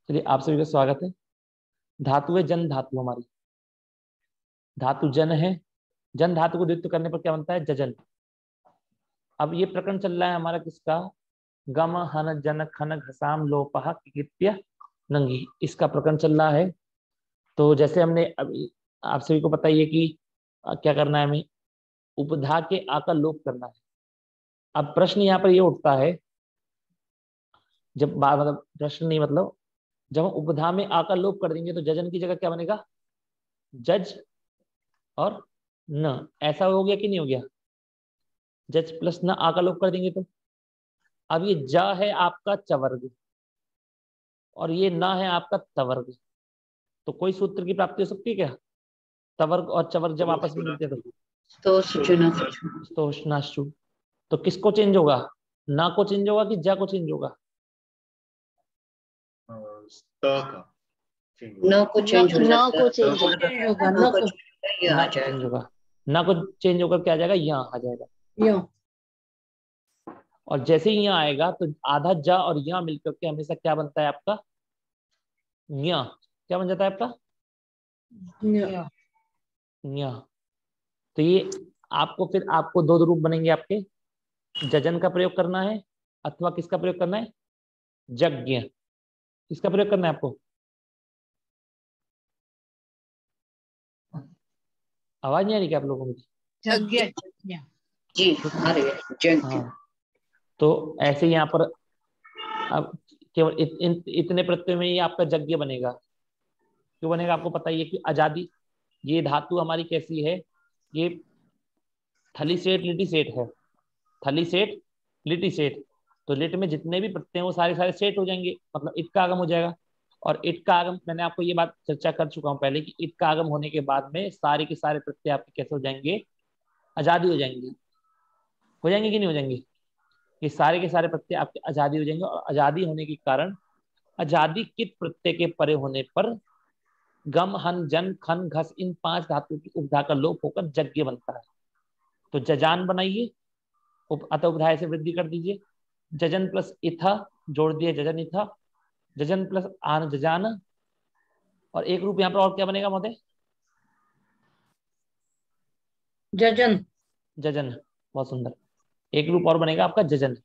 चलिए आप सभी का स्वागत है। धातु है जन धातु हमारी। धातु जन है। जन धातु को द्वित्व करने पर क्या बनता है? जजन। अब ये प्रकरण चल रहा है हमारा किसका? गम हन जन खन घसाम लोपह कित्य नंगी, इसका प्रकरण चल रहा है। तो जैसे हमने अभी आप सभी को पता ही है कि क्या करना है हमें? उपधा के आ का लोप करना है। अब प्रश्न यहाँ पर ये उठता है, जब मतलब प्रश्न नहीं, मतलब जब हम उपधा में आ का लोप कर देंगे तो जजन की जगह क्या बनेगा? जज और न। ऐसा हो गया कि नहीं हो गया? जज प्लस न आ का लोप कर देंगे तो अब ये ज है आपका चवर्ग और ये न है आपका तवर्ग। तो कोई सूत्र की प्राप्ति हो सकती है क्या? तवर्ग और चवर्ग जब आपस में मिलते हैं तो स्तोष्णाशु। तो किसको चेंज होगा? ना को चेंज होगा कि जा को चेंज होगा? न को चेंज होगा। ना को चेंज होगा। ना को चेंज होकर क्या आ जाएगा? यहाँ आ जाएगा। और जैसे ही यहाँ आएगा तो आधा जा और यहाँ मिलकर के हमेशा क्या बनता है आपका? न्या। क्या बन जाता है आपका? न्या। तो ये आपको दो रूप बनेंगे आपके। जजन का प्रयोग करना है अथवा किसका प्रयोग करना है? यज्ञ। किसका प्रयोग करना है आपको? आवाज नहीं आ रही क्या आप लोगों की? जी हाँ। तो ऐसे यहाँ पर अब केवल इतने प्रत्यय में ही आपका यज्ञ बनेगा। क्यों बनेगा? आपको पता ही है कि आजादी, ये धातु हमारी कैसी है? ये थली सेठ लिटी सेठ है। थली सेठ लिटी सेठ। तो लिट में जितने भी प्रत्यय हैं वो सारे सारे सेठ हो जाएंगे, मतलब इत का आगम हो जाएगा। और इत का आगम, मैंने आपको ये बात चर्चा कर चुका हूं पहले कि इत का आगम होने के बाद में सारे के सारे प्रत्यय आपके कैसे हो जाएंगे? आजादी हो जाएंगे। हो जाएंगे कि नहीं हो जाएंगे? ये सारे के सारे प्रत्यय आपके आजादी हो जाएंगे। और आजादी होने के कारण आजादी कित प्रत्यय के परे होने पर गम हन जन खन घस इन पांच धातु की उपधा का लोप होकर यज्ञ बनता है। तो जजान बनाइए, अत उपधाय से वृद्धि कर दीजिए। जजन प्लस इथा जोड़ दिए, जजन इथा। जजन प्लस आन जजान। और एक रूप यहाँ पर और क्या बनेगा महोदय? जजन। जजन। बहुत सुंदर। एक रूप और बनेगा आपका जजन,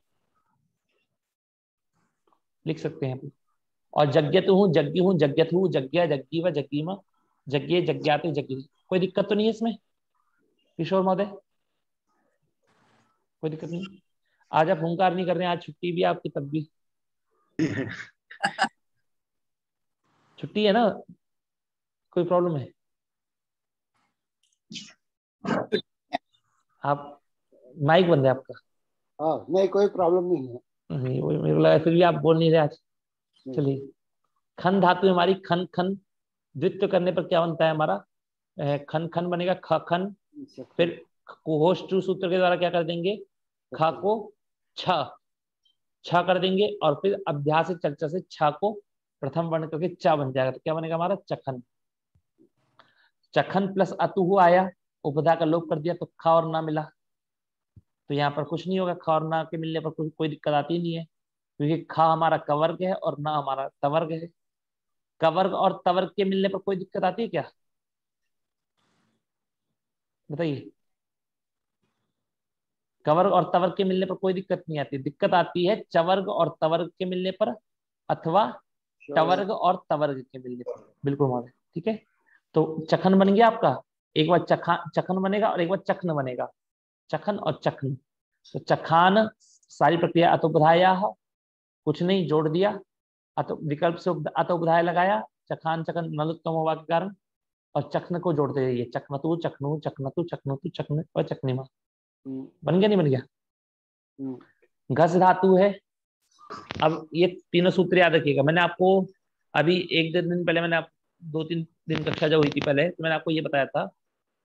लिख सकते हैं। और जज्ञतु हूँ जज्ञ हूँ जज्ञत हूँ जज्ञा जज्ञी व जज्ञीमा जज्ञे जज्ञाते जज्ञी। कोई दिक्कत तो नहीं है इसमें किशोर महोदय? कोई दिक्कत नहीं? आज आप हुंकार नहीं कर रहे हैं, आज छुट्टी भी है आपकी तब भी। छुट्टी है ना? कोई प्रॉब्लम है? आप माइक बंद है आपका? हाँ, नहीं कोई प्रॉब्लम नहीं है। नहीं, वही मेरे को लगा फिर भी आप बोल नहीं रहे आज। चलिए, खन धातु हमारी खन खन द्वित्व करने पर क्या बनता है हमारा? खन खन बनेगा ख खन। फिर कोहोष्टु सूत्र के द्वारा क्या कर देंगे? ख को छ छ कर देंगे और फिर अभ्यास चर्चा से छ को प्रथम वर्ण करके च बन जाएगा। तो क्या बनेगा हमारा? चखन। चखन प्लस अतुहु आया, उपधा का लोप कर दिया तो ख और ना मिला। तो यहाँ पर कुछ नहीं होगा, ख और ना के मिलने पर कोई दिक्कत आती नहीं है, क्योंकि ख हमारा कवर्ग है और ना हमारा तवर्ग है। कवर्ग और तवर्ग के मिलने पर कोई दिक्कत आती है क्या? बताइए। कवर्ग और तवर्ग के मिलने पर कोई दिक्कत नहीं आती, दिक्कत आती है चवर्ग और तवर्ग के मिलने पर अथवा टवर्ग और तवर्ग के मिलने पर। बिल्कुल महोदय, ठीक है। तो चखन बन गया आपका। एक बार चखन बनेगा और एक बार चखन बनेगा। चखन और चखन। तो चखान सारी प्रक्रिया अतोपधाया, कुछ नहीं जोड़ दिया, अतो विकल्प से अतोपधाय लगाया, चखान चखन नलुत्तम होगा के कारण, और चखन को जोड़ते रहिए, चखनतु चखनु चखनतु चखनतु चखन और चखनिमा। बन गया नहीं बन गया? घस धातु है। अब ये तीनों सूत्र याद रखिएगा। मैंने आपको अभी एक दिन पहले, मैंने आप 2-3 दिन कक्षा जब हुई थी पहले, तो मैंने आपको ये बताया था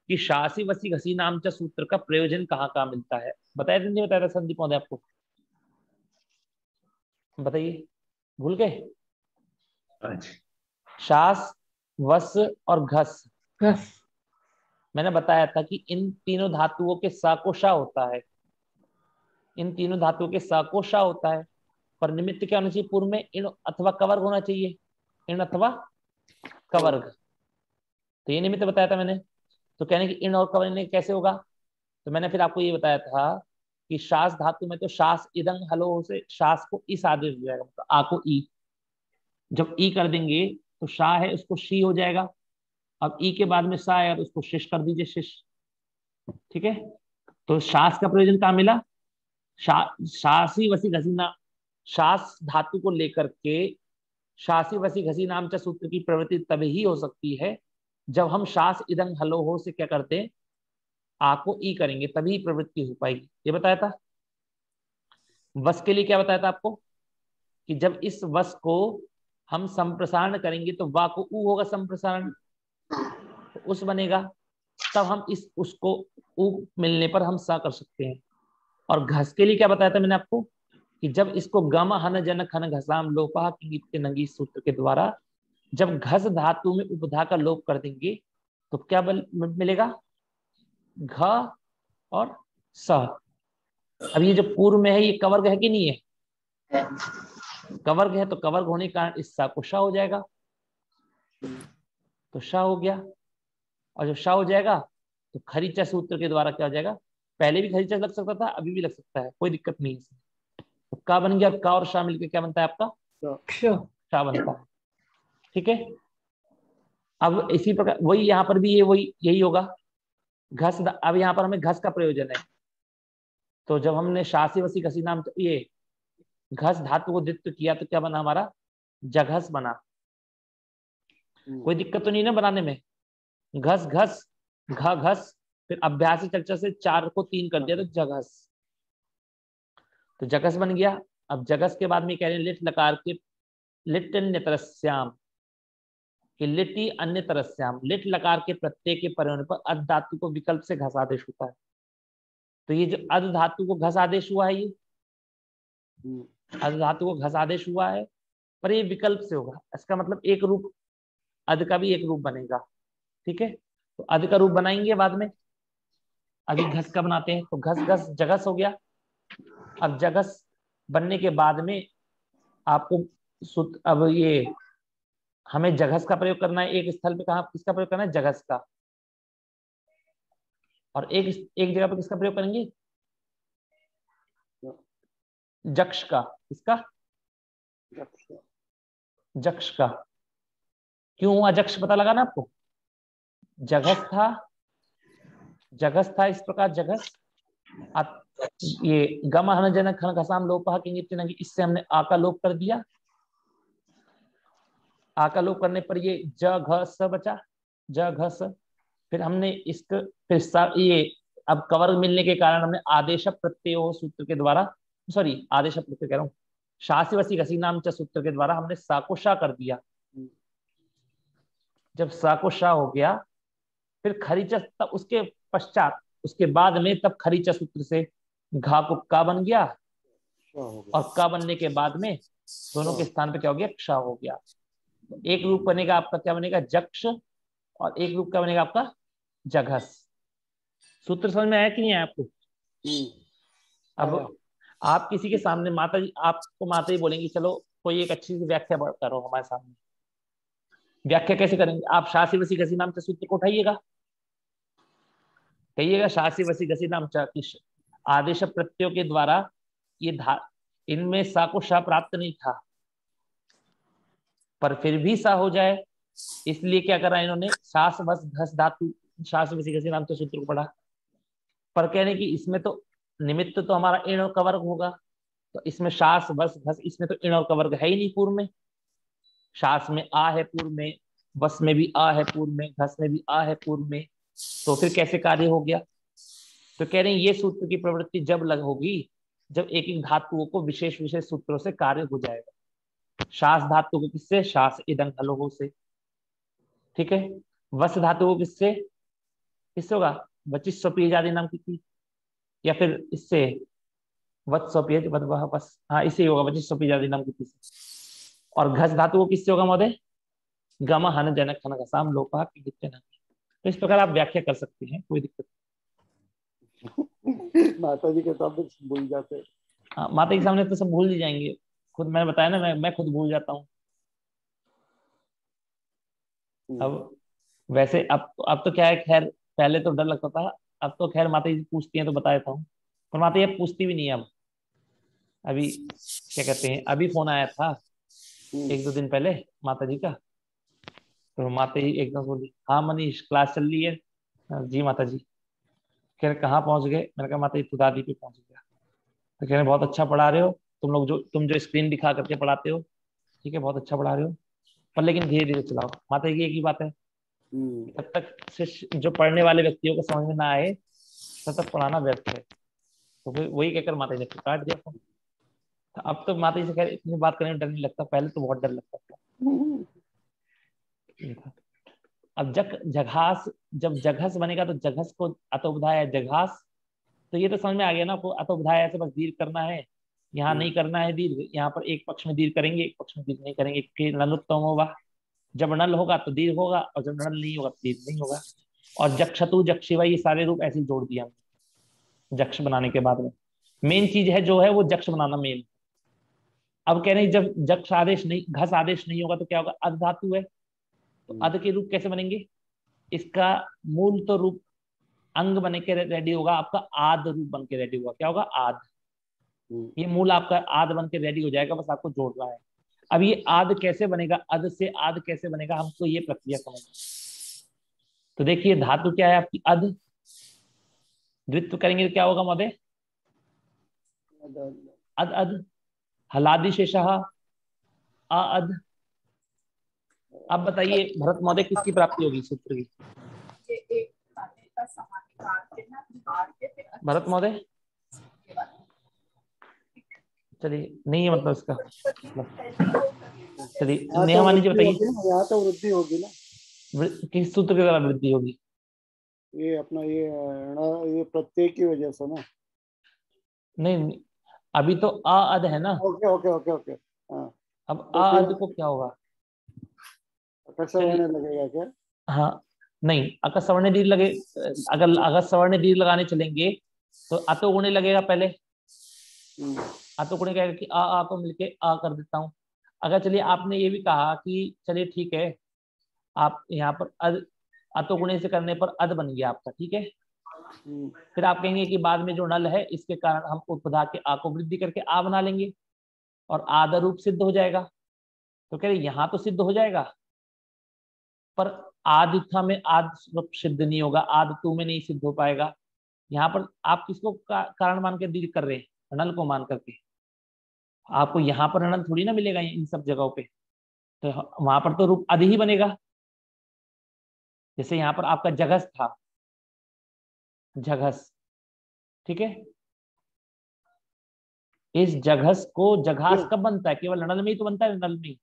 कि शासी वसी घसी नाम च सूत्र का प्रयोजन कहाँ कहाँ मिलता है। बताया था नहीं बताया था संदीप महोदय आपको? बताइए, भूल गए? शास, वस और घस। मैंने बताया था कि इन तीनों धातुओं के सा को शा होता है। इन तीनों धातुओं के सा को शा होता है, पर निमित्त क्या होना चाहिए? पूर्व में इन अथवा कवर्ग होना चाहिए। इन अथवा कवर्ग। तो ये निमित्त बताया था मैंने। तो कहने की इन और कवर्ग कैसे होगा, तो मैंने फिर आपको ये बताया था कि शास धातु में तो शास इदंग हलो से शास को इस आदेश हो जाएगा, मतलब आ को ई। जब ई कर देंगे तो शाह है उसको शी हो जाएगा। अब ई के बाद में सा है तो उसको शिश कर दीजिए, शिश। ठीक है, तो शास का प्रयोजन कहाँ मिला, शासी वसी घसी ना, शास धातु को लेकर के शासी वसी घसी नाम च सूत्र की प्रवृत्ति तभी हो सकती है जब हम शास इदंग हलो हो से क्या करते हैं, आ को ई करेंगे, तभी प्रवृत्ति हो पाएगी। ये बताया था। वस के लिए क्या बताया था आपको, कि जब इस वस को हम संप्रसारण करेंगे तो वा को ऊ होगा संप्रसारण, तो उस बनेगा। तब हम इस उसको ऊ मिलने पर हम सा कर सकते हैं। और घस के लिए क्या बताया था मैंने आपको, कि जब इसको गम हन जन खन घसाम लोपा की नंगी सूत्र के द्वारा जब घस धातु में उपधा का लोप कर देंगे तो क्या मिलेगा, घ और स। अब ये जो पूर्व में है ये कवर्ग है कि नहीं है, कवर्ग है, तो कवर्ग होने के कारण इस सा को श हो जाएगा, तो श हो गया। और जब श हो जाएगा तो खरीचा सूत्र के द्वारा क्या हो जाएगा, पहले भी खरीचा लग सकता था, अभी भी लग सकता है, कोई दिक्कत नहीं है इसमें। तो का बन गया, का और शाह मिलकर क्या बनता है आपका, शाह बनता है। ठीक है, अब इसी प्रकार वही यहाँ पर भी ये वही यही होगा, घस। अब यहाँ पर हमें घस का प्रयोजन है, तो जब हमने शासी वसी घसी नाम तो ये घस धातु को द्वित्व किया तो क्या बना हमारा, जघस बना। कोई दिक्कत तो नहीं ना बनाने में, घस घस घ घस, फिर अभ्यासी चर्चा से 4 को 3 कर दिया तो जघस, तो जगस बन गया। अब जगस के बाद में कह रहे हैं लिट लकार के लिट अन्यतरस्याम, कि लिटी अन्य तरस्याम, लिट लकार के प्रत्यय के परिणाम पर अध धातु को विकल्प से घस आदेश होता है। तो ये जो अध धातु को घस आदेश हुआ है, ये अध धातु को घस आदेश हुआ है, पर ये विकल्प से होगा। इसका मतलब एक रूप अध का भी एक रूप बनेगा। ठीक है, तो अध का रूप बनाएंगे बाद में, अभी घस का बनाते हैं। तो घस घस जगस हो गया। अब जगस बनने के बाद में आपको अब ये हमें जगस का प्रयोग करना है एक स्थल पे, कहा किसका प्रयोग करना है, जगस का। और एक एक जगह पर किसका प्रयोग करेंगे, जक्ष का। किसका, जक्ष का। क्यों हुआ जक्ष, पता लगा ना आपको, जगस था, जगस था इस प्रकार जगस। अब ये गम हन जन खन घसाम लोप की, इससे हमने आ का लोप कर दिया। आ का लोप करने पर ये ज घ स बचा, ज घ स। फिर हमने इसको फिर ये अब कवर मिलने के कारण हमने आदेश प्रत्यय सूत्र के द्वारा, सॉरी आदेश प्रत्यय कह रहा हूँ, शासी वसी घसी नाम च सूत्र के द्वारा हमने सा को शा कर दिया। जब सा को शा हो गया, फिर खरीचा, तब उसके पश्चात उसके बाद में तब खरीचा सूत्र से घा को का बन गया, और का बनने के बाद में दोनों के स्थान पे क्या हो गया, क्षा हो गया। तो एक रूप बनेगा आपका, क्या बनेगा, जक्ष, और एक रूप का बनेगा आपका जघस। सूत्र समझ में आया कि नहीं आया आपको। अब आप किसी के सामने माता जी, आपको माता जी बोलेंगी चलो कोई एक अच्छी सी व्याख्या करो हमारे सामने। व्याख्या कैसे करेंगे आप, शासी वसी घसी नाम च सूत्र को उठाइएगा, कहिएगा शासी वसी घसी नाम च आदेश प्रत्ययों के द्वारा ये इनमें सा को शा प्राप्त नहीं था, पर फिर भी सा हो जाए, इसलिए क्या करा इन्होंने, शास वस घस धातु शास वसी घसी नाम च सूत्र को पढ़ा। पर कहने की इसमें तो निमित्त तो हमारा इण और कवर्ग होगा, तो इसमें शास वस घस, इसमें तो इण और कवर्ग है ही नहीं पूर्व में। शास में आ है पूर्व में, वस में भी आ है पूर्व में, घस में भी आ है पूर्व में, तो फिर कैसे कार्य हो गया। तो कह रहे हैं ये सूत्र की प्रवृत्ति जब लग होगी जब एक एक धातुओं को विशेष विशेष सूत्रों से कार्य हो जाएगा। शास धातु को किससे, शास इदं हलोह से। ठीक है, वस धातु को किससे, किससे होगा, वचिस स्वपीय आदि नाम की, या फिर इससे वत्सोपीय बस, हाँ इसे होगा वचिस स्वपीय आदि नाम की। और घस धातु को किससे होगा महोदय, गम हन जनक खन घसाम लोपा की। तो इस प्रकार आप व्याख्या कर सकते हैं, कोई दिक्कत नहीं। माता जी के सामने भूल जाते हैं। हाँ, माता के सामने तो सब भूल ही जाएंगे, खुद मैंने बताया ना, मैं खुद भूल जाता हूँ। अब वैसे अब तो क्या है, खैर पहले तो डर लगता था, अब तो खैर माता जी पूछती हैं तो बता देता हूँ। पर माता जी अब पूछती भी नहीं है। अब अभी क्या कहते हैं, अभी फोन आया था एक दो दिन पहले माता जी का, तो माता जी एकदम बोली, हाँ मनीष क्लास चल रही है। जी माता जी। कह रहे कहाँ पहुंच गए? मैंने कहा माता जी तो दादी पे पहुंच गया। तो कह रहे बहुत अच्छा पढ़ा रहे हो, तुम जो स्क्रीन दिखा करके पढ़ाते हो, ठीक है बहुत अच्छा पढ़ा रहे हो, पर लेकिन धीरे धीरे चलाओ। माता जी की एक ही बात है, जब तक शिष्य जो पढ़ने वाले व्यक्तियों को समझ में ना आए तब तक पढ़ाना व्यर्थ है। तो फिर वही कहकर माता जी ने फिर काट दिया फोन। तो अब तो माता जी से खैर इतनी बात करने में डर नहीं लगता, पहले तो बहुत डर लगता था। अब जघास, जब जघस बनेगा तो जघस को अतोबधाय जघास, तो ये तो समझ में आ गया ना आपको, अतोबधाय ऐसे बस दीर्घ करना है, यहाँ नहीं करना है दीर्घ, यहाँ पर एक पक्ष में दीर्घ करेंगे एक पक्ष में दीर्घ नहीं करेंगे, कि नलुत्तम होगा, जब नल होगा तो दीर्घ होगा और जब नल नहीं होगा तो दीर्घ नहीं होगा। और जक्षतु जक्षिवा ये सारे रूप ऐसे ही जोड़ दिया हमने जक्ष बनाने के बाद में। मेन चीज है जो है वो जक्ष बनाना मेन। अब कह रहे हैं जब जक्ष आदेश नहीं, घस आदेश नहीं होगा तो क्या होगा, अध धातु है, तो अध के रूप कैसे बनेंगे? इसका मूल तो रूप अंग बन के रेडी होगा आपका, आद रूप बन के रेडी होगा, क्या होगा आद। ये मूल आपका आद बन के रेडी हो जाएगा, बस आपको जोड़ना है। अब ये आद कैसे बनेगा, अद से आद कैसे बनेगा, हमको ये प्रक्रिया समझना। तो देखिए धातु क्या है आपकी, अध, द्वित्व करेंगे तो क्या होगा महोदय, अद अद, हलादि शेषः अद। अब बताइए भरत महोदय किसकी प्राप्ति होगी सूत्र की? भरत महोदय चलिए नहीं है मतलब इसका, चलिए नेहा मानी जी बताइए यहाँ तो वृद्धि होगी ना, किस सूत्र के द्वारा वृद्धि होगी? ये अपना ये प्रत्यय की वजह से ना। नहीं अभी तो अ अद है ना। ओके ओके ओके ओके हाँ। अब तो अ फिर अद को क्या होगा? कैसे चलिए होने लगेगा क्या? हाँ, नहीं अगर सवर्ण दीर्घ लगे, अगर अगर सवर्ण दीर्घ लगाने चलेंगे तो अतो गुणे लगेगा पहले। अतो गुणे क्या कि आ को मिलके आ कर देता हूँ। अगर चलिए आपने ये भी कहा कि चलिए ठीक है, आप यहाँ पर अद, अतो गुणे से करने पर अद बन गया आपका, ठीक है। फिर आप कहेंगे कि बाद में जो नल है इसके कारण हम उपधा के आ को वृद्धि करके आ बना लेंगे और आधा रूप सिद्ध हो जाएगा। तो कह रहे यहाँ तो सिद्ध हो जाएगा, पर आदिथा में आद रूप सिद्ध नहीं होगा, आद तू में नहीं सिद्ध हो पाएगा। यहाँ पर आप किसको कारण मान के डील कर रहे हैं, नल को मान करके। आपको यहाँ पर नल थोड़ी ना मिलेगा इन सब जगहों पे, तो वहां पर तो रूप आदि ही बनेगा। जैसे यहाँ पर आपका जगस था, जगस, ठीक है। इस जगस को जघास कब बनता है, केवल नल में ही तो बनता है, नल में ही,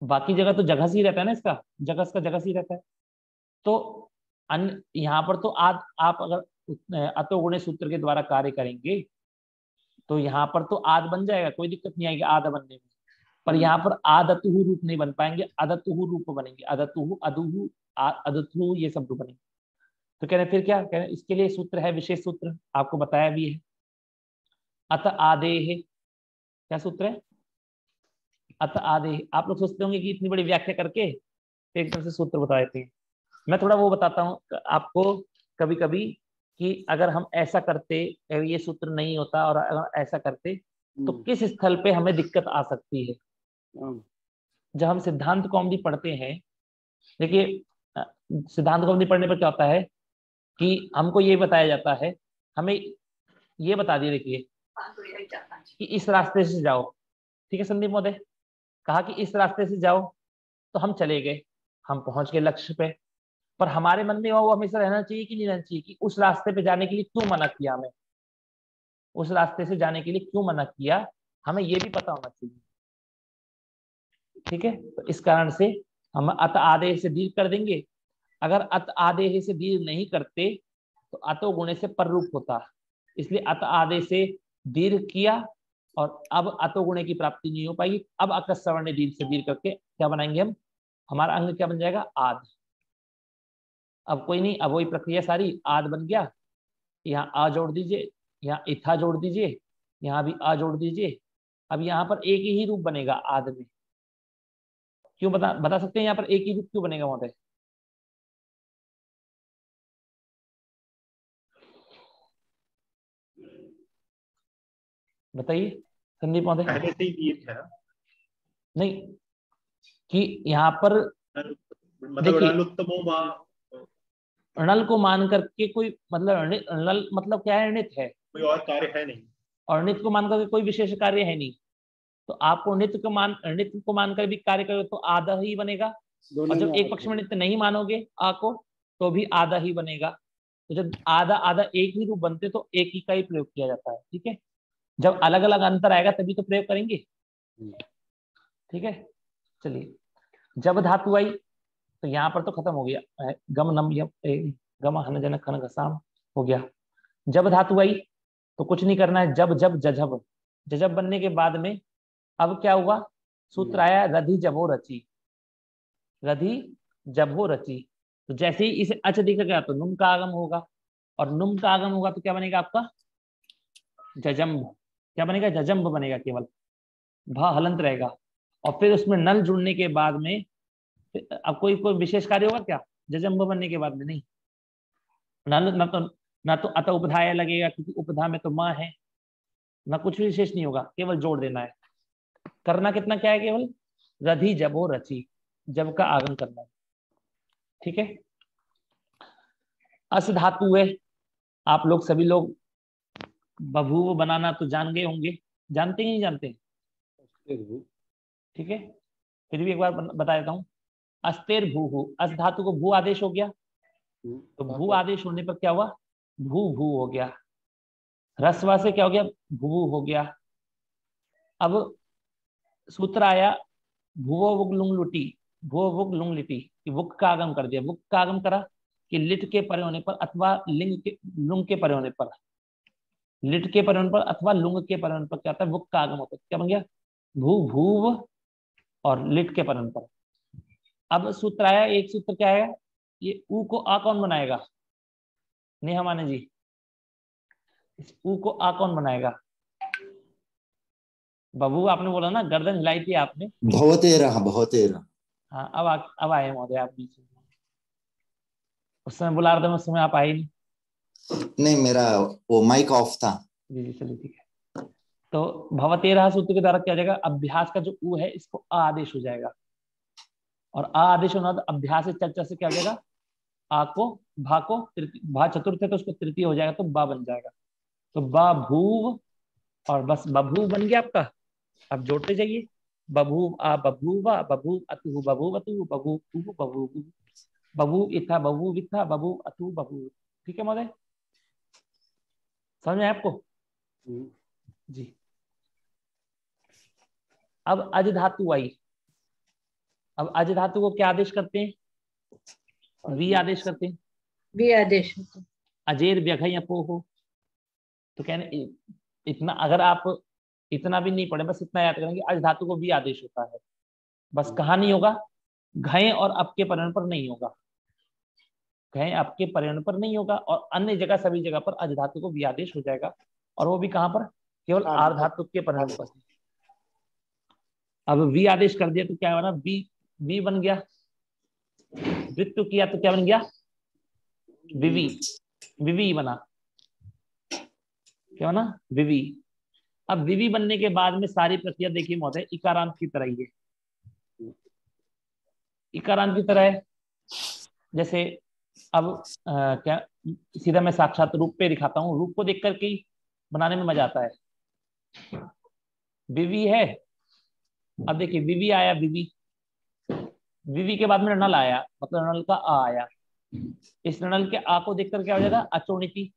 बाकी जगह तो जगस ही रहता है ना, इसका जगस का जगस ही रहता है। तो अन्य यहाँ पर तो आप अगर अतो सूत्र के द्वारा कार्य करेंगे तो यहाँ पर तो आद बन जाएगा, कोई दिक्कत नहीं आएगी आद बनने में। पर यहाँ पर आदतुहु रूप नहीं बन पाएंगे, अदतुहु रूप बनेंगे, अदतुहु अदुहु अदतुहु ये सब रूप बनेंगे। तो कह रहे फिर क्या कह रहे, इसके लिए सूत्र है, विशेष सूत्र आपको बताया भी है, अत आदेह। क्या सूत्र है? अत आदेह। आप लोग सोचते होंगे कि इतनी बड़ी व्याख्या करके एक तरह से सूत्र बता देते हैं। मैं थोड़ा वो बताता हूँ आपको कभी कभी, कि अगर हम ऐसा करते, ये सूत्र नहीं होता, और अगर ऐसा करते तो किस स्थल पे हमें दिक्कत आ सकती है। जब हम सिद्धांत कौमुदी पढ़ते हैं, देखिए सिद्धांत कौमुदी पढ़ने पर क्या होता है कि हमको ये बताया जाता है, हमें ये बता दिया देखिए कि इस रास्ते से जाओ, ठीक है संदीप महोदय, कहा कि इस रास्ते से जाओ, तो हम चले गए, हम पहुंच गए लक्ष्य पे। पर हमारे मन में वो हमेशा रहना चाहिए कि नहीं रहना चाहिए कि उस रास्ते पे जाने के लिए क्यों मना किया हमें, उस रास्ते से जाने के लिए क्यों मना किया, हमें ये भी पता होना चाहिए, ठीक है। तो इस कारण से हम अत आदेश से डील कर देंगे। अगर अत आदेश से डील नहीं करते तो अतो गुणे से पर रूप होता, इसलिए अत आदेश से दीर्घ किया और अब अतो गुणे की प्राप्ति नहीं हो पाएगी। अब अकस सवर्ण दीर्घ से दीर्घ करके क्या बनाएंगे हम, हमारा अंग क्या बन जाएगा, आद। अब कोई नहीं, अब वही प्रक्रिया सारी, आद बन गया, यहाँ आ जोड़ दीजिए, यहाँ इथा जोड़ दीजिए, यहाँ भी आ जोड़ दीजिए। अब यहाँ पर एक ही रूप बनेगा आद में, क्यों बता सकते हैं यहाँ पर एक ही क्यों बनेगा महोदय? बताइए संदीप महोदय। पहले से ही दीर्घ है ना? नहीं, कि यहाँ पर मतलब देखिए, ऋणालोत्तमो वा, ऋणल को मान करके कोई मतलब ऋणल मतलब क्या है? ऋणित है, कोई और कार्य है नहीं। और ऋणित को मान करके कोई विशेष कार्य है नहीं। तो आपको ऋणित को मानकर भी कार्य करोगे तो आधा ही बनेगा, और जब एक पक्ष में नित्य नहीं मानोगे आ को तो भी आधा ही बनेगा। तो जब आधा आधा एक ही रूप बनते तो एक ही का ही प्रयोग किया जाता है। ठीक है, जब अलग अलग अंतर आएगा तभी तो प्रयोग करेंगे। ठीक है, चलिए। जब धातु आई तो यहाँ पर तो खत्म हो गया, गम नम गम हन जन खन घसाम हो गया। जब धातु आई तो कुछ नहीं करना है, जब जब जजब, जजब बनने के बाद में अब क्या हुआ? सूत्र आया रधि जबो रची, रधि जबो रची। तो जैसे ही इसे अच दिख गया तो नुम का आगम होगा, और नुम का आगम होगा तो क्या बनेगा आपका? जजम्ब। क्या बनेगा? जजम्ब बनेगा, केवल भा हलंत रहेगा। और फिर उसमें नल जुड़ने के बाद में अब कोई कोई विशेष कार्य होगा क्या जजम्ब बनने के बाद में? नहीं, नल ना तो अत उपधाय लगेगा, क्योंकि उपधा में तो माँ है, ना कुछ विशेष नहीं होगा, केवल जोड़ देना है। करना कितना क्या है? केवल रधि जबो रची, जब का आगम करना है। ठीक है, अस धातु है, आप लोग सभी लोग बभूव बनाना तो जान गए होंगे, जानते ही नहीं जानते? ठीक है, फिर भी एक बार बता देता हूँ। अस्तेर भू, अस धातु को भू आदेश हो गया, तो भू आदेश होने पर क्या हुआ? भू भू हो गया। रस्वा से क्या हो गया? भू हो गया। अब सूत्र आया भुवो वुग लुंग लुटी, भुवो वुग लुंग लिटी, वुक का आगम कर दिया। वुक का आगम करा कि लिट के परे होने पर अथवा लिंग के लुंग के परे होने पर, लिट के परे होने पर अथवा लुंग के परे होने पर क्या होता है? वुक का आगम होता है। क्या बन गया? भू भूव, और लिट के परे होने पर। अब सूत्र आया, एक सूत्र क्या है? ये ऊ को आ कौन बनाएगा? नेहा माने जी, इस ऊ को आ कौन बनाएगा? बबू आपने बोला ना, गर्दन हिलाई थी आपने। भवतेरः भवतेरः। हाँ, अब आए महोदय आप बीच में। उस समय बुला रहे थे, उस समय आप आए नहीं। नहीं, मेरा वो माइक ऑफ था। जी जी, चलिए ठीक है। तो भवतेरः सूत्र के द्वारा क्या हो जाएगा? अभ्यास का जो ऊ है इसको आ आदेश हो जाएगा, और आ आदेश होना तो अभ्यास से चर्चा से क्या हो जाएगा? आ को भा को भा चतुर्थ है तो उसको तृतीय हो जाएगा, तो बा बन जाएगा। तो बा भूव, और बस बभूव बन गया आपका। अब जोड़ते जाइए, बभूव आ बभूवा, बभूव अतु बभूवतु, बभूव उ बभूव, बभूव इथा बभूव इथा, बभूव अतु बभूव। ठीक है महोदय, समझ में आपको? जी। अब अज धातु आई। अब अज धातु को क्या आदेश करते हैं? वी आदेश करते हैं। भी आदेश होता है। अजेर व्यघई अपो हो, तो कहने इतना, अगर आप इतना भी नहीं पढ़े, बस इतना याद करेंगे, अज धातु को भी आदेश होता है। बस कहाँ नहीं होगा? घय और अप के परिणाम पर नहीं होगा, घय अप के परिणाम पर नहीं होगा, और अन्य जगह सभी जगह पर अज धातु को भी आदेश हो जाएगा। और वो भी कहाँ पर? केवल आर धातु के परिणाम पर। अब वी आदेश कर दिया तो क्या बना? वी वी बन गया। वृत्त किया तो क्या बन गया? विवी, विवी बना। क्या बना? विवी। अब विवी बनने के बाद में सारी प्रक्रिया देखिए महोदय, इकारांत की तरह ही है। इकारांत की तरह है, जैसे अब क्या, सीधा मैं साक्षात रूप पे दिखाता हूँ, रूप को देख करके ही बनाने में मजा आता है। विवी है, अब देखिए विवी आया, विवी, विवी के बाद में नल आया, मतलब नल का आ आया। इस नल के आ को देखकर क्या हो जाएगा? अचोनिति,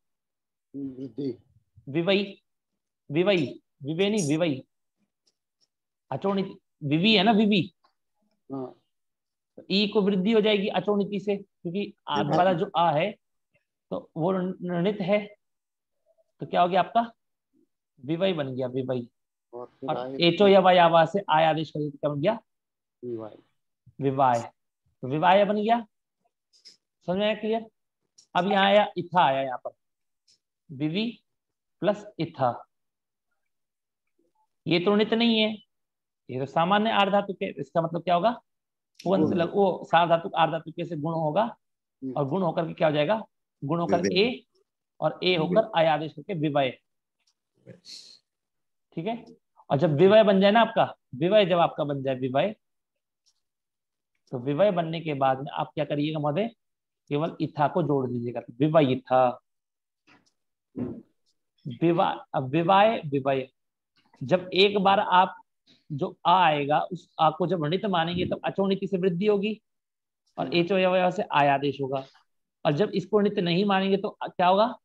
विवई, विवई, विवे नहीं विवई, अचोनिति, विवी है ना, विवी। ई को वृद्धि हो जाएगी अचोनिति से, क्योंकि आगे वाला जो आ है तो वो ऋणित है, तो क्या हो गया आपका? विवई बन गया, विवई। और एचो या वाय आवाज से आय आदेश कर क्या बन गया? विवाय। तो विवाय बन गया, समझ में आया? क्लियर? अब यहाँ आया इथा, आया यहाँ पर विवी प्लस इथा। ये तो ऋणित नहीं है, ये तो सामान्य आर्धातु के, इसका मतलब क्या होगा? पुगंत लघु, वो सार्वधातुक आर्धातुक से गुण होगा और गुण होकर के क्या हो जाएगा, गुण होकर ए और ए होकर आय आदेश होकर विवय। ठीक है। और जब विवय बन जाए ना आपका, विवय जब आपका बन जाए विवय, तो विवय बनने के बाद में आप क्या करिएगा महोदय, केवल इथा को जोड़ दीजिएगा, तो विवय इथा। विवाय विवय, जब एक बार आप जो आ आएगा उस आ को जब णित मानेंगे तब अचोणित से वृद्धि होगी और एचो अवयव से आय आदेश होगा। और जब इसको णित नहीं मानेंगे तो क्या होगा,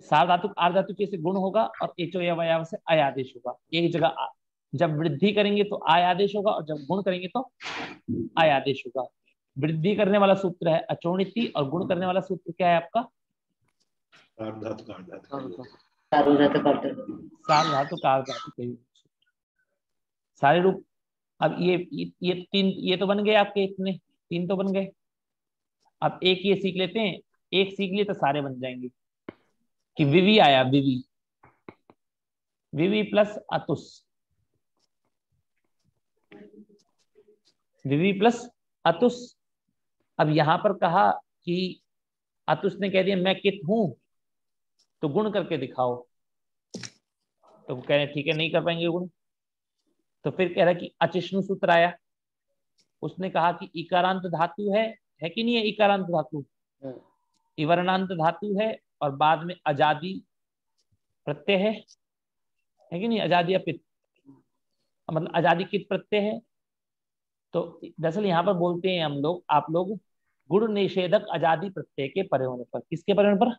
सार्वधातुक आर्धातुक से गुण होगा और एचो अवयव से आय आदेश होगा। एक जगह जब वृद्धि करेंगे तो आय आदेश होगा और जब गुण करेंगे तो आय आदेश होगा। वृद्धि करने वाला सूत्र है अचोणिति और गुण करने वाला सूत्र क्या है आपका, सार्वधातुक आर्धातुक। सारे रूप। अब ये तीन, ये तो बन गए आपके, इतने तीन तो बन गए। अब एक ये सीख लेते हैं, एक सीख लिए तो सारे बन जाएंगे। कि विवि आया, विवि, विवि प्लस अतुस, विवि प्लस अतुस। अब यहां पर कहा कि अतुस ने कह दिया मैं कित हूं, तो गुण करके दिखाओ, तो कह रहे ठीक है नहीं कर पाएंगे गुण। तो फिर कह रहा कि अचिष्णु सूत्र आया, उसने कहा कि इकारांत धातु है कि नहीं है, इकारांत धातु, इवर्णांत धातु है और बाद में अजादी प्रत्यय है कि नहीं, अजादी अपित, मतलब अजादी कित प्रत्यय है। तो दरअसल यहाँ पर बोलते हैं हम लोग, आप लोग, गुण निषेधक अजादी प्रत्यय के परे होने पर। किसके परे होने पर,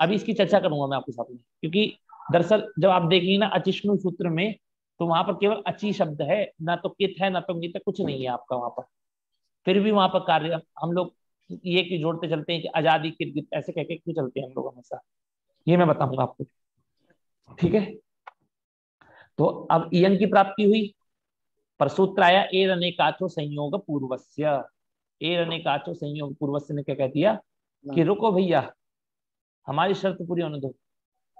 अभी इसकी चर्चा करूंगा मैं आपके साथ में, क्योंकि दरअसल जब आप देखेंगे ना अचिष्णु सूत्र में, तो वहां पर केवल अची शब्द है, ना तो कित है ना तो गीत है, कुछ नहीं है आपका वहां पर। फिर भी वहां पर कार्य हम लोग ये क्यों जोड़ते चलते हैं कि आजादी कित गीत ऐसे कह के क्यों चलते हैं हम लोग हमेशा, ये मैं बताऊंगा आपको। ठीक है। तो अब इयं की प्राप्ति हुई, पर सूत्र आया एर अनेकाचो संयोग पूर्वस्य। एर अनेकाचो संयोग पूर्वस्य ने क्या कह दिया कि रुको भैया, हमारी शर्त पूरी होने दो।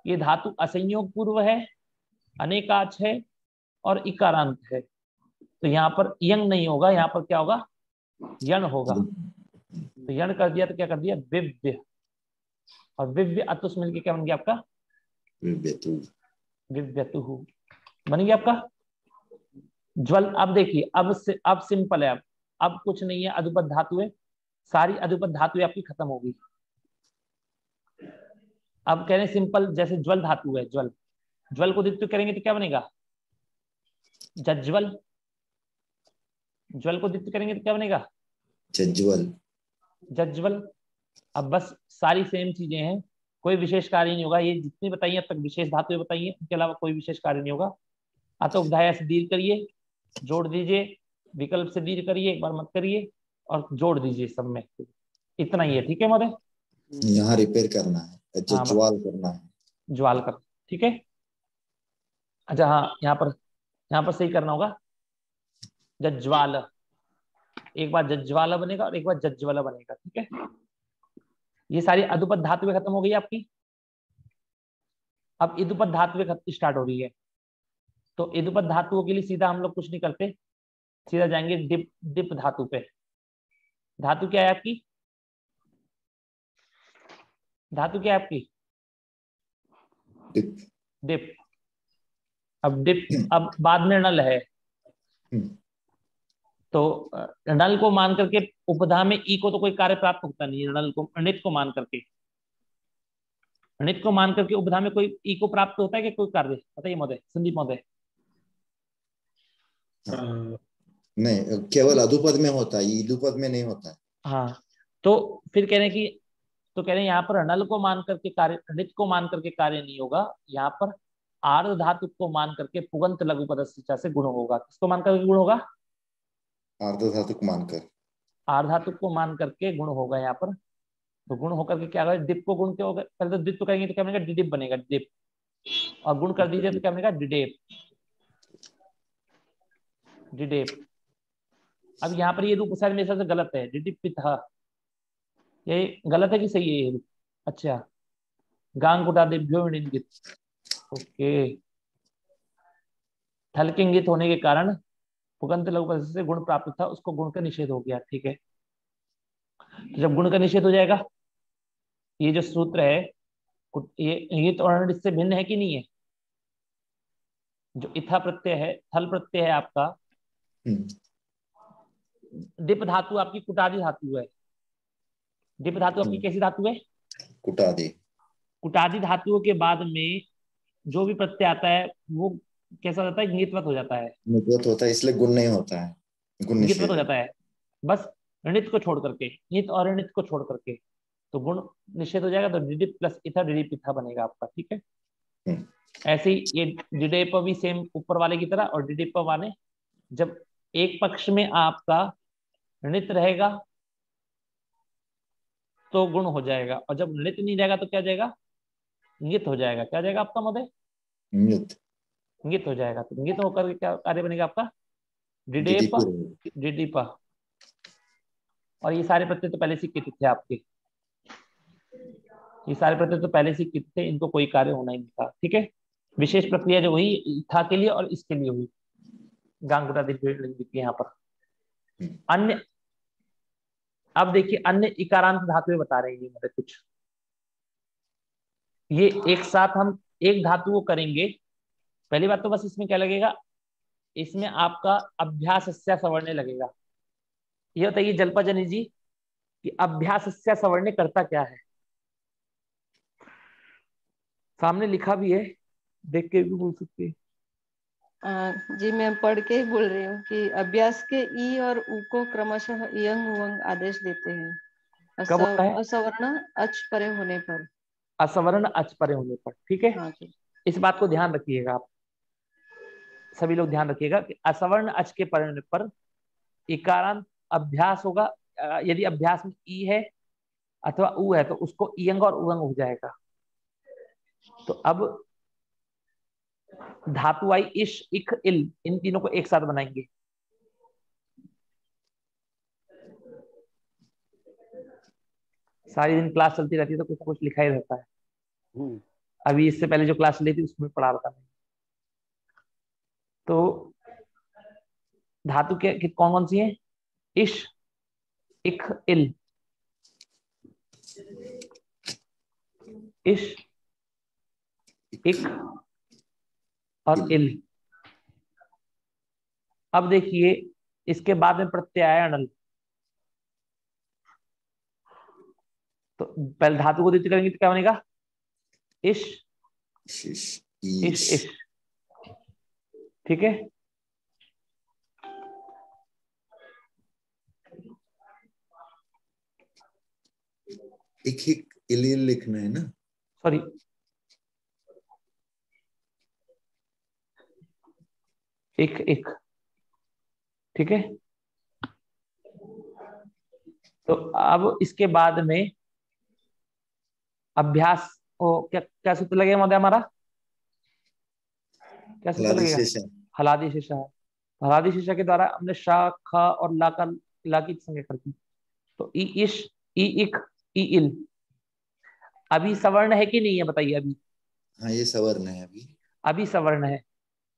ये धातु असंयोग पूर्व है, अनेकाच है और इकारांत है, तो यहाँ पर यंग नहीं होगा, यहाँ पर क्या होगा, यण होगा। तो यण कर दिया तो क्या कर दिया, विव्य, और विव्य अतुस मिलके क्या बन गया आपका, विव्यतु बन गया आपका ज्वल। अब देखिए, अब सिंपल है, अब कुछ नहीं है, अदुपद धातु है, सारी अदुपद धातु आपकी खत्म होगी। अब कह रहे हैं सिंपल, जैसे ज्वल धातु है, ज्वल, ज्वल को द्वित्व करेंगे तो क्या बनेगा, जज्वल। ज्वल को द्वित्व करेंगे तो क्या बनेगा, जज्वल, जज्वल। अब बस सारी सेम चीजें हैं, कोई विशेष कार्य नहीं होगा। ये जितनी बताइए अब तक विशेष धातुएं बताइए, उनके अलावा कोई विशेष कार्य नहीं होगा। अतः उपधाया से दीर्घ करिए, जोड़ दीजिए, विकल्प से दीर्घ करिए, एक बार मत करिए, और जोड़ दीजिए सब में, इतना ही है। ठीक है महोदय, यहाँ रिपेयर करना है, अच्छा ज्वाल करना है, ज्वाल कर, ठीक है। अच्छा हाँ, यहाँ पर सही करना होगा, जज्वाल, एक बार जज्वाला बनेगा और एक बार जज्वला बनेगा। ठीक है। ये सारी अदुपद धातुएं खत्म हो गई आपकी। अब इदुपद धातुएं स्टार्ट हो रही है, तो इदुपद धातुओं के लिए सीधा हम लोग कुछ नहीं करते, सीधा जाएंगे डिप, डिप धातु पे। धातु क्या है आपकी, धातु क्या है आपकी, डिप, डिप। अब डिप, अब बाद में नल है, तो नल को मान करके उपधा में ई को तो कोई कार्य प्राप्त होता नहीं है, नल को, णित को मान करके, णित को मान करके उपधा में कोई ई को प्राप्त होता है कि कोई कार्य, बताइए महोदय, संदीप महोदय। नहीं, केवल अधुपद में होता है, इदुपद में नहीं होता है। हाँ, तो फिर कह रहे हैं कि, तो कह रहे हैं यहाँ पर नल को मान करके कार्य, णित को मान करके कार्य नहीं होगा, यहाँ पर आर्ध धातु को मान करके पुगंत लघु पदस्थ से गुण होगा। किसको मान करके गुण होगा, आर्ध धातु को मानकर, आर्ध धातु को मान करके गुण होगा यहाँ पर। तो गुण होकर के क्या होगा, डिप को गुण क्या होगा, पहले तो द्वित्व करेंगे तो क्या बनेगा, डिडिप बनेगा, डिप, और गुण कर दीजिए तो क्या बनेगा, डिडेप, डिडेप। अब यहाँ पर ये रूप शायद मेरे हिसाब से गलत है, डिडिप पिता, ये गलत है कि सही है ये रूप, अच्छा, गांग कुटा दिभ्यो इंगित, ओके, थल के इंगित होने के कारण पुगंत लघु पदस्य से गुण प्राप्त था, उसको गुण का निषेध हो गया। ठीक है, तो जब गुण का निषेध हो जाएगा, ये जो सूत्र है ये तो अर्ण इससे भिन्न है कि नहीं है? जो इथा प्रत्यय है, थल प्रत्यय है आपका, डिप धातु आपकी कुटादि धातु है। डिप धातु आपकी कैसी धातु है? कुटादि। कुटादि धातुओं के बाद में जो भी प्रत्यय आता है वो कैसा हो जाता है? ङित्वत हो जाता है। ङित्वत होता है, इसलिए गुण नहीं होता है, गुण ङित्वत निषेध हो है। जाता है, बस ऋणित को छोड़ करके, ङित और ऋणित को छोड़ करके, तो गुण निषेध हो जाएगा, तो डिडिप प्लस इथा डिडिप इथा बनेगा आपका। ठीक है, ऐसे ही ये डिडेप भी सेम ऊपर वाले की तरह, और डिडिप वाले जब एक पक्ष में आपका ऋणित रहेगा तो गुण हो जाएगा, और जब ऋणित नहीं रहेगा तो क्या जाएगा? ङित हो जाएगा। क्या जाएगा आपका महोदय? ङित। ङित हो जाएगा। तो ङित होकर के क्या कार्य बनेगा आपका? डिडेप डिडिप। डिडिप। और ये सारे प्रत्यय तो पहले से कित थे आपके, ये सारे प्रत्यय तो पहले से कित थे, इनको कोई कार्य होना ही नहीं था। ठीक है, विशेष प्रक्रिया जो हुई था के लिए और इसके लिए हुई, गांगुरा दिखी यहाँ पर। अन्य, अब देखिए अन्य इकारांत धातुएं बता रहे हैं मतलब कुछ, ये एक साथ हम एक धातु को करेंगे। पहली बात तो बस इसमें क्या लगेगा, इसमें आपका अभ्यासस्य सवर्णे लगेगा। ये बताइए जल्पजनी जी कि अभ्यासस्य सवर्णे करता क्या है? सामने लिखा भी है, देख के भी बोल सकते हैं। जी मैं पढ़ के ही बोल रही हूँ कि अभ्यास के ई और उ को क्रमशः इयंग उवंग आदेश देते हैं कब होता है? असवर्ण अच परे होने पर। असवर्ण अच परे होने पर। ठीक है, हाँ जी। इस बात को ध्यान रखिएगा आप सभी लोग, ध्यान रखिएगा कि असवर्ण अच के परे होने पर इकारांत अभ्यास होगा। यदि अभ्यास में ई है अथवा उ है तो उसको इयंग और उवंग हो जाएगा। तो अब धातु आई इश इख इल, इन तीनों को एक साथ बनाएंगे। सारी दिन क्लास चलती रहती है तो कुछ कुछ लिखा ही रहता है। अभी इससे पहले जो क्लास ली थी उसमें पढ़ा रहा था। तो धातु के कौन कौन सी है? इश इख इल, इश इख और इल। अब देखिए इसके बाद में प्रत्यय आया अनल, तो पहले धातु को द्वितीय करेंगे तो क्या बनेगा? इश इश इश। ठीक है, एक इलिल लिखना है ना? सॉरी एक एक। ठीक है, तो अब इसके बाद में अभ्यास ओ क्या क्या सूत्र लगेगा महोदय हमारा? क्या सूत्र लगेगा? हलादि शेषा। हलादि शेषा के द्वारा हमने शा ख और ला की संज्ञा कर दी। तो ई इश ई इक ई इल अभी सवर्ण है कि नहीं है बताइए? अभी हाँ ये सवर्ण है, अभी सवर्ण है।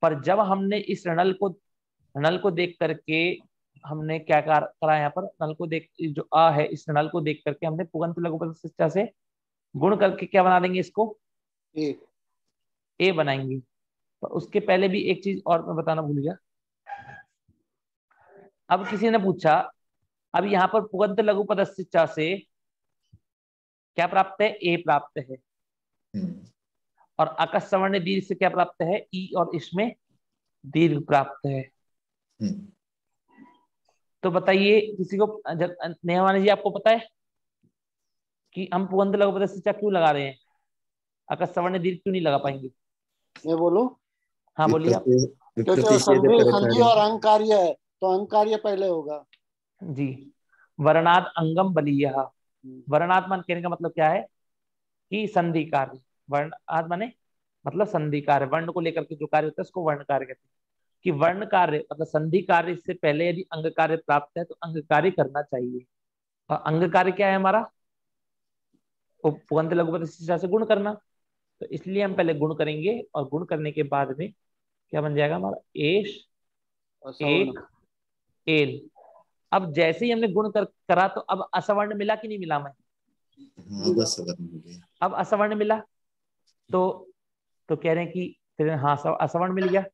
पर जब हमने इस नल को देख करके हमने क्या करा यहाँ पर, नल को देख, जो आ है इस नल को देख करके हमने पुगंत लघु पदस्य से गुण करके क्या बना देंगे इसको? ए बनाएंगे। तो उसके पहले भी एक चीज और मैं बताना भूल गया। अब किसी ने पूछा, अब यहाँ पर पुगंत लघु पदस्य से क्या प्राप्त है? ए प्राप्त है। और आकाश सवर्ण दीर्घ से क्या प्राप्त है? ई और इसमें दीर्घ प्राप्त है। तो बताइए किसी को, नेहवानी जी आपको पता है कि हम पुगंत लघु पदस्य क्यों लगा रहे हैं? आकाश सवर्ण दीर्घ क्यों नहीं लगा पाएंगे? मैं बोलूं? हाँ बोलिए आप। क्योंकि संधि और अंकार्य है तो अंकार्य पहले होगा जी। वर्णाद अंगम बलीय। वर्णाद मान कहने का मतलब क्या है कि संधि कार्य। वर्णाद माने मतलब संधि कार्य, वर्ण को लेकर के जो कार्य होता है उसको वर्ण कार्य कहते हैं। कि वर्ण कार्य मतलब संधि कार्य से पहले यदि अंग कार्य प्राप्त है तो अंग कार्य करना चाहिए। और अंग कार्य क्या है हमारा? पुगंत लघु पदस्य से गुण करना। तो इसलिए हम पहले गुण करेंगे और गुण करने के बाद में क्या बन जाएगा हमारा? एश एक एल। अब जैसे ही हमने गुण करा तो अब असवर्ण मिला कि नहीं मिला? मैं हाँ बस सवर्ण हो गया। अब असवर्ण मिला तो कह रहे हैं कि फिर हाँ असवर्ण मिल गया।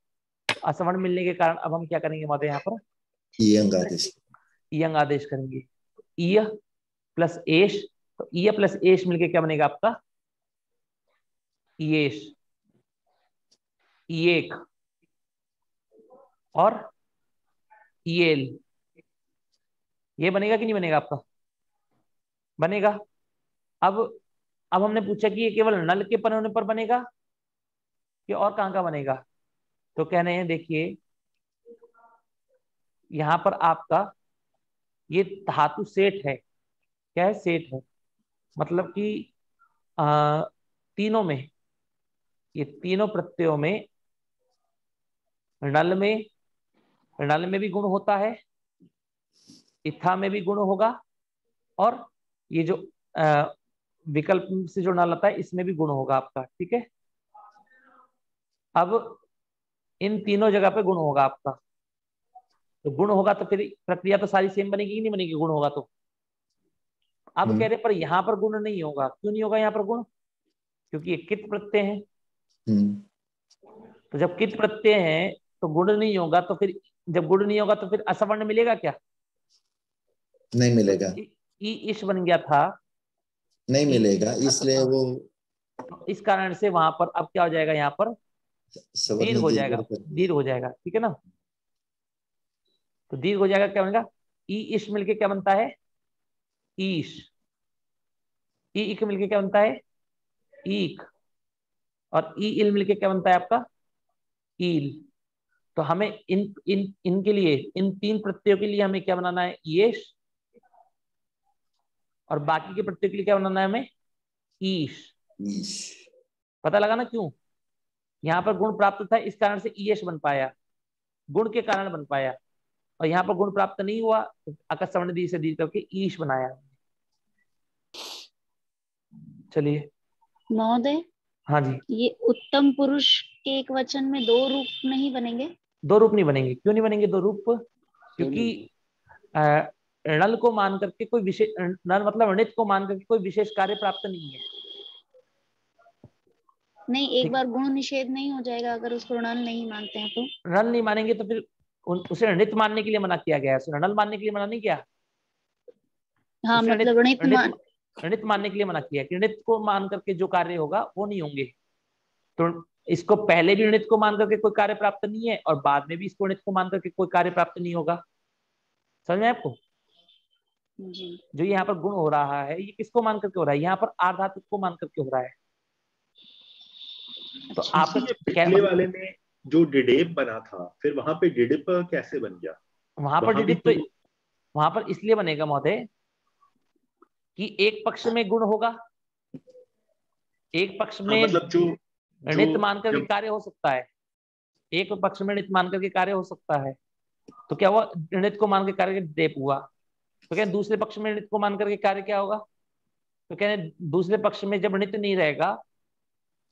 असवर्ण मिलने के कारण अब हम क्या करेंगे महोदय? यहाँ पर इयंग आदेश। इयंग आदेश करेंगे। इय प्लस एश, तो इय प्लस एश मिलके क्या बनेगा आपका? इयेश, इयेक और इयेल। ये बनेगा कि नहीं बनेगा आपका? बनेगा। अब हमने पूछा कि ये केवल नल के पर होने पर बनेगा कि और कहाँ का बनेगा? तो कह रहे हैं देखिए यहां पर आपका ये धातु सेठ है। क्या है? सेठ है। मतलब कि तीनों में, ये तीनों प्रत्ययों में नल में भी गुण होता है, इथा में भी गुण होगा, और ये जो विकल्प से जो नल आता है इसमें भी गुण होगा आपका। ठीक है। अब इन तीनों जगह पे गुण होगा आपका। तो गुण होगा तो फिर प्रक्रिया तो सारी सेम बनेगी कि नहीं बनेगी गुण होगा तो? अब कह रहे पर यहां पर गुण नहीं होगा। क्यों नहीं होगा यहाँ पर गुण? क्योंकि ये कित प्रत्यय है। तो जब कित प्रत्यय है तो गुण नहीं होगा। तो फिर जब गुण नहीं होगा तो फिर असवर्ण मिलेगा क्या? नहीं मिलेगा। तो ईश बन गया था, नहीं मिलेगा, इसलिए वो इस कारण से वहां पर अब क्या हो जाएगा? यहाँ पर दीर्घ सवर्ण हो दीर्घ जाएगा। कर दिया। दीर्घ हो जाएगा। ठीक है ना? तो दीर्घ हो जाएगा। क्या बनेगा? ई इश मिलके क्या बनता है? ईश। ई इक मिलके क्या बनता है? ईक। और ई इल मिलके क्या बनता है आपका? ईल। तो हमें इन इन इनके लिए, इन तीन प्रत्ययों के लिए हमें क्या बनाना है? येश। और बाकी के प्रत्ययों के लिए क्या बनाना है हमें? ईश। ईश। पता लगा ना क्यों? यहाँ पर गुण प्राप्त था इस कारण से ईश बन पाया, गुण के कारण बन पाया। और यहाँ पर गुण प्राप्त नहीं हुआ तो अकस्वर्ण दी से दी करके ईश बनाया। चलिए। महोदय, हाँ जी। ये उत्तम पुरुष के एक वचन में दो रूप नहीं बनेंगे? दो रूप नहीं बनेंगे। क्यों नहीं बनेंगे दो रूप? क्योंकि नल को मान करके कोई विशेष, नल मतलब णित को मान करके कोई विशेष कार्य प्राप्त नहीं है। नहीं, एक बार गुण निषेध नहीं हो जाएगा अगर उसको नल नहीं मानते हैं तो? नल नहीं मानेंगे तो फिर उसे णित मानने के लिए मना किया गया है, उसे नल मानने के लिए मना नहीं किया। हाँ, उसे मतलब णित मानने के लिए मना किया कि णित को मान करके जो कार्य होगा वो नहीं होंगे। तो इसको पहले भी णित को मान करके कोई कार्य प्राप्त नहीं है और बाद में भी इसको णित को मान करके कोई कार्य प्राप्त नहीं होगा। समझ में आपको? जी। जो यहाँ पर गुण हो रहा है ये किसको मान करके हो रहा है? यहाँ पर आर्धातु को मान करके हो रहा है। तो आपका पिछले वाले में जो डिडेप बना था फिर वहां पे डिडेप कैसे बन गया? वहां पर डिडिप तो वहां पर इसलिए बनेगा महोदय कि एक पक्ष में गुण होगा, एक पक्ष में मतलब जो णित मान करके कार्य हो सकता है, एक पक्ष में णित मान करके कार्य हो सकता है। तो क्या हुआ? णित को मान के कार्य डेप हुआ। तो क्या दूसरे पक्ष में णित को मान करके कार्य क्या होगा? तो क्या दूसरे पक्ष में जब णित नहीं रहेगा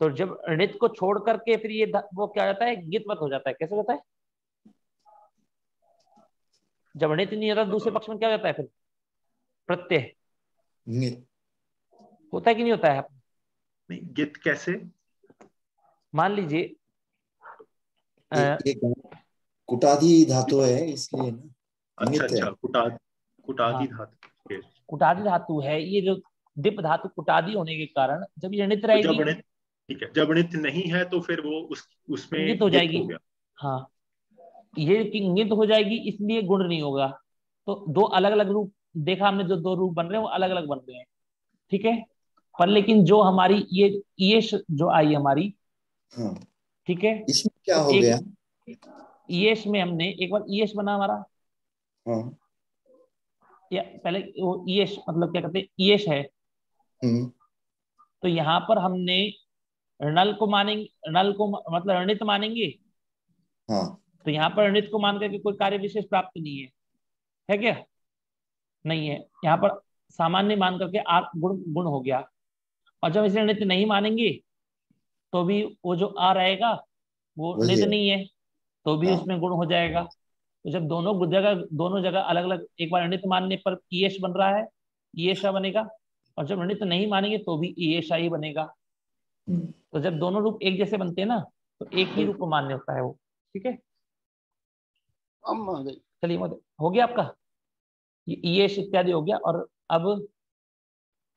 तो जब णित को छोड़ करके फिर ये वो क्या हो जाता है? गितवत हो जाता है। कैसे होता है? जब णित नहीं होता दूसरे पक्ष में क्या हो जाता है? फिर प्रत्यय होता है कि नहीं होता है? नहीं, गित कैसे? मान लीजिए कुटादि धातु है इसलिए ना। अच्छा, कुटादि धातु। कुटादि धातु है ये जो दिप धातु कुटादि होने के कारण जब ये णित तो रहेगी, ठीक है, जब णित नहीं है तो फिर वो उसमें इंगित हो जाएगी। हो गया। हाँ, ये इंगित हो जाएगी इसलिए गुण नहीं होगा। तो दो अलग अलग रूप देखा हमने, जो दो रूप बन रहे हैं वो अलग अलग बन रहे हैं। ठीक है। पर लेकिन जो हमारी ये जो आई हमारी, हाँ। ठीक है, इसमें क्या तो हो गया? ईश में हमने एक बार ईश बना हमारा। हाँ। या पहले वो ईश मतलब क्या कहते हैं? ईश है। तो यहाँ पर हमने नल को मानेंगे, नल को मतलब रणित मानेंगे। हाँ। तो यहाँ पर रणित को मान करके कोई कार्य विशेष प्राप्त नहीं है क्या? नहीं है। यहाँ पर सामान्य मान करके गुण हो गया। और जब इसे रणित नहीं मानेंगे तो भी वो जो आ रहेगा वो वही रणित है। नहीं है तो भी हाँ। उसमें गुण हो जाएगा। तो जब दोनों जगह अलग अलग, एक बार णित मानने पर ईएश बन रहा है, ईएशा बनेगा, और जब णित नहीं मानेंगे तो भी ईएशा ही बनेगा। तो जब दोनों रूप एक जैसे बनते हैं ना, तो एक ही रूप मान्य होता है वो। ठीक है, चलिए हो गया आपका ये ईएश इत्यादि हो गया। और अब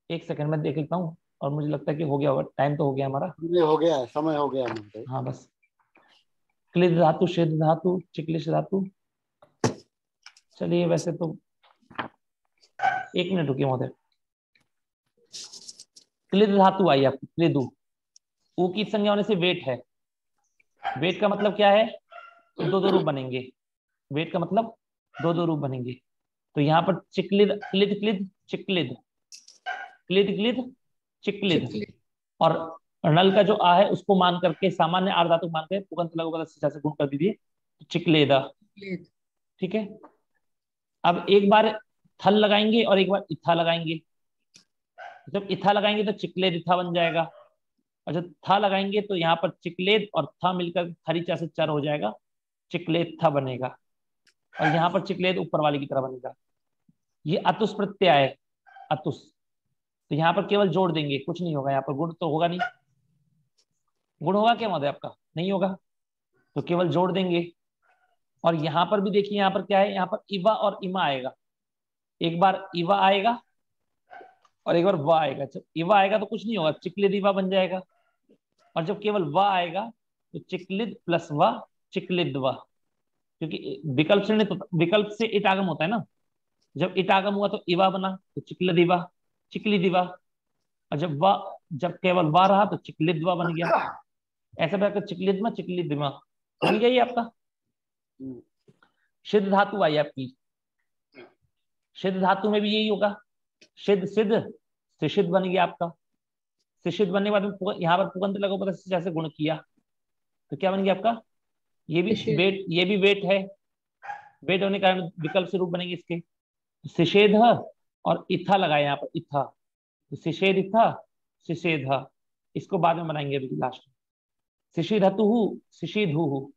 एक सेकंड में देख लेता हूँ, और मुझे लगता है कि हो गया होगा, टाइम तो हो गया हमारा। हो गया है, समय हो गया महोदय। हाँ बस, क्लिद धातु, शेद धातु, चिक्लिश धातु। चलिए वैसे तो 1 मिनट रुकिए महोदय। क्लिद धातु आई आपकी, क्लिदु, ऊ की संज्ञा होने से वेट है। वेट का मतलब क्या है? दो दो रूप बनेंगे। वेट का मतलब दो दो रूप बनेंगे। तो यहाँ पर चिक्लिद, क्लिद क्लिद चिक्लिद, क्लिद क्लिद चिक्लिद, और नल का जो आ है उसको मान करके, सामान्य आर्ध धातु मान के पुगंत लघु से गुण कर दीजिए, तो चिक्लेदा। ठीक है, अब एक बार थल लगाएंगे और एक बार इथा लगाएंगे। जब इथा लगाएंगे तो चिक्लेद इथा बन जाएगा, और जब था लगाएंगे तो यहाँ पर चिक्लेद और था मिलकर थरीचा से चर हो जाएगा, चिक्लेद था बनेगा, और यहाँ पर चिक्लेद ऊपर वाले की तरह बनेगा। ये अतुस प्रत्यय है, अतुस। तो यहाँ पर केवल जोड़ देंगे, कुछ नहीं होगा यहाँ पर, गुण तो होगा नहीं। गुण होगा क्या महोदय आपका? नहीं होगा, तो केवल जोड़ देंगे। और यहाँ पर भी देखिए, यहाँ पर क्या है, यहाँ पर इवा और इमा आएगा। एक बार इवा आएगा और एक बार वा आएगा। जब इवा आएगा तो कुछ नहीं होगा, चिक्लिद इवा बन जाएगा, और जब केवल वा आएगा तो चिक्लिद प्लस वा चिक्लिद वा, क्योंकि विकल्प से इट आगम होता है ना। जब इट आगम हुआ तो इवा बना, तो चिक्लिद इवा, चिक्लिद इवा, और जब केवल वा रहा तो चिक्लिद वा बन गया। ऐसा बैठकर चिक्लिद में चिक्लिद दिमा बन गया। ये आपका सिद्ध धातु आई आपकी। सिद्ध धातु में भी यही होगा, सिद्ध सिद्ध सिद्ध बन गया आपका। सिद्ध बनने के बाद यहाँ पर पुगंत लघु पद से जैसे गुण किया तो क्या बन गया आपका? ये भी वेट है। वेट होने के कारण विकल्प से रूप बनेंगे इसके। सिषेध और इथा लगाए यहाँ पर, इथा, तो सिषेध इथा सिषेध, इसको बाद में बनाएंगे अभी लास्ट में। शिशिधतु शिशिधु,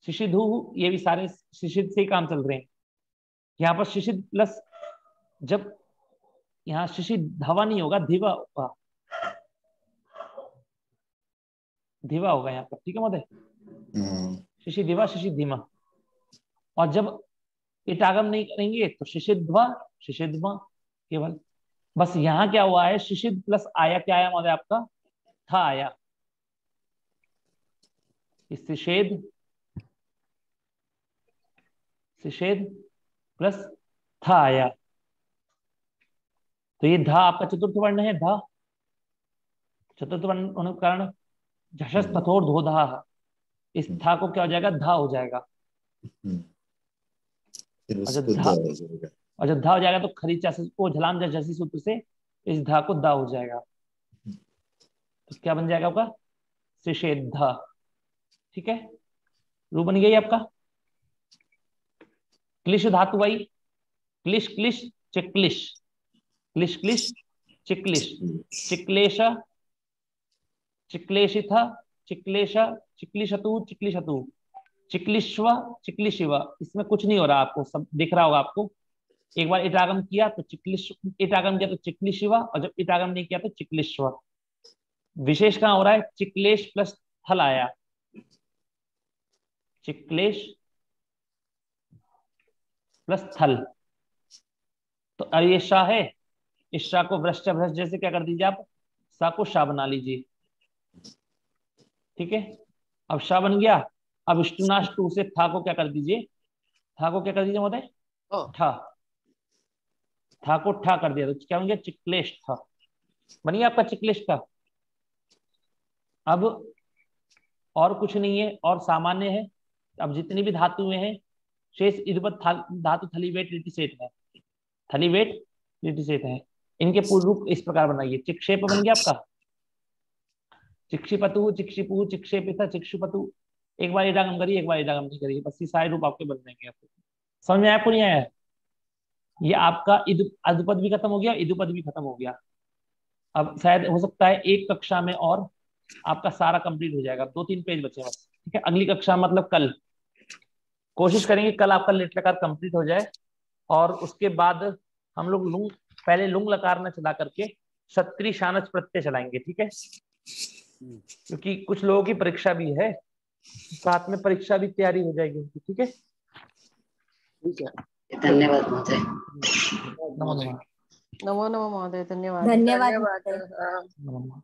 शिशिधु, ये भी सारे शिशिद से ही काम चल रहे हैं। यहाँ पर शिशिद प्लस, जब यहाँ शिशिद धवा नहीं होगा, धिवा होगा, धिवा होगा यहाँ पर। ठीक है महोदय, शिशिद दिवा शिशिद धीमा। और जब इटागम नहीं करेंगे तो शिशिध्वा शिशिध्वा केवल। बस यहाँ क्या हुआ है, शिशिद प्लस आया, क्या आया महोदय आपका? था आया। शिशेद, शिशेद प्लस था आया, तो ये धा आपका चतुर्थ वर्ण है। धा चतुर्थ वर्ण होने के कारण झषस पथोर धोधा, इस था को क्या हो जाएगा? धा हो जाएगा। और जब धा हो जाएगा तो खरीचा को झलाम झसी सूत्र से इस धा को दा हो जाएगा, तो क्या बन जाएगा आपका? शिशेद धा। ठीक है, रूप बन गई आपका। क्लिश धातु आई, क्लिश क्लिश चिक्लिश, क्लिश क्लिश चिक्लिश, चिक्लेश चिक्लेशिथ चिक्लेश चिक्लिशतु चिक्लिशतु, चिक्लिश्व चिक्लिशिव। इसमें कुछ नहीं हो रहा, आपको सब दिख रहा होगा आपको। एक बार इटागम किया तो चिक्लिश, इटागम किया तो चिक्लिशिवा, और जब इटागम नहीं किया तो चिक्लिश्व। विशेष कहाँ हो रहा है? चिक्लेश प्लस थल आया, चिक्लेश प्लस थल। तो अब ये शाह है, इस शाह को भ्रष्ट भ्रष्ट जैसे क्या कर दीजिए आप? सा को शाह बना लीजिए। ठीक है, अब शाह बन गया। अब स्टुनाश टू से था को क्या कर दीजिए? था को क्या कर दीजिए महोदय? ठा, था को ठा कर दिया तो क्या बन गया? चिक्लेश था बन गया आपका, चिक्लेश था। अब और कुछ नहीं है, और सामान्य है। अब जितनी भी धातुएं हैं, शेष इधपत धातु थली वेट लिटिसेट है, थली वेट लिटिसेट है। इनके पूर्व रूप इस प्रकार बनाइए। चिक्षेप बन गया आपका, चिक्षिपतु चिक्षिपु चिक्षेपित चिक्षुपतु। एक बार इडागम करिए, एक बार इडागम नहीं करिए, बस ये सारे रूप आपके बन जाएंगे। आपको समझ में आया आपको? नहीं आया? ये आपका अधुपद भी खत्म हो गया, इधुपद भी खत्म हो गया। अब शायद हो सकता है एक कक्षा में और आपका सारा कंप्लीट हो जाएगा, 2-3 पेज बचे बस। ठीक है, अगली कक्षा मतलब कल कोशिश करेंगे कल आपका लिट लकार कंप्लीट हो जाए, और उसके बाद हम लोग लुंग, पहले लुंग लकार न चला करके क्षत्रिय शानच प्रत्यय चलाएंगे, ठीक है? क्योंकि कुछ लोगों की परीक्षा भी है, साथ में परीक्षा भी तैयारी हो जाएगी उनकी, ठीक है? ठीक है, धन्यवाद महोदय। नमो नमः। नमो नमो महोदय, धन्यवाद। धन्यवाद धन्यवाद। महोदय। नमो नमः।